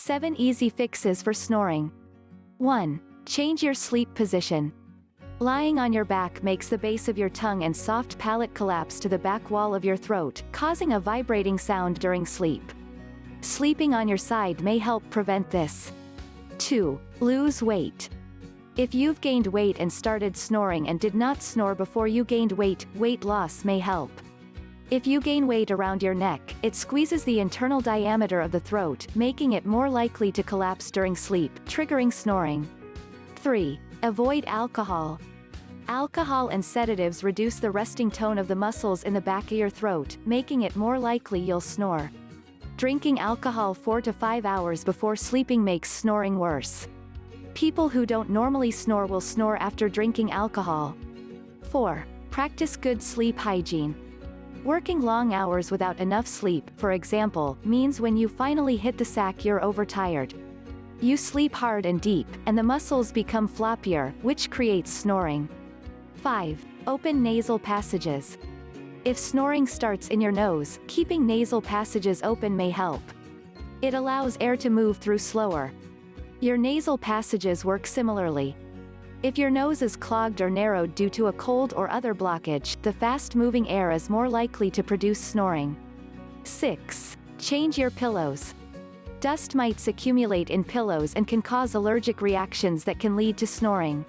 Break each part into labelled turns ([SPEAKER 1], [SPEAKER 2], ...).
[SPEAKER 1] 7 easy fixes for snoring. 1. Change your sleep position. Lying on your back makes the base of your tongue and soft palate collapse to the back wall of your throat, causing a vibrating sound during sleep. Sleeping on your side may help prevent this. 2. Lose weight. If you've gained weight and started snoring and did not snore before you gained weight, weight loss may help. If you gain weight around your neck, it squeezes the internal diameter of the throat, making it more likely to collapse during sleep, triggering snoring. 3. Avoid alcohol. Alcohol and sedatives reduce the resting tone of the muscles in the back of your throat, making it more likely you'll snore. Drinking alcohol 4 to 5 hours before sleeping makes snoring worse. People who don't normally snore will snore after drinking alcohol. 4. Practice good sleep hygiene. Working long hours without enough sleep, for example, means when you finally hit the sack you're overtired. You sleep hard and deep, and the muscles become floppier, which creates snoring. 5. Open nasal passages. If snoring starts in your nose, keeping nasal passages open may help. It allows air to move through slower. Your nasal passages work similarly. If your nose is clogged or narrowed due to a cold or other blockage, the fast-moving air is more likely to produce snoring. 6. Change your pillows. Dust mites accumulate in pillows and can cause allergic reactions that can lead to snoring.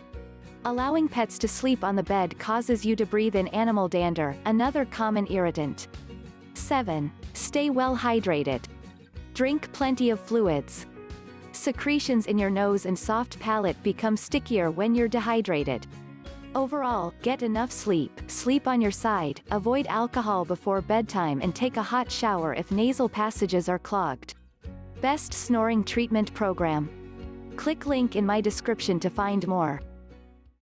[SPEAKER 1] Allowing pets to sleep on the bed causes you to breathe in animal dander, another common irritant. 7. Stay well hydrated. Drink plenty of fluids. Secretions in your nose and soft palate become stickier when you're dehydrated. Overall, get enough sleep, sleep on your side, avoid alcohol before bedtime and take a hot shower if nasal passages are clogged. Best Snoring Treatment Program. Click link in my description to find more.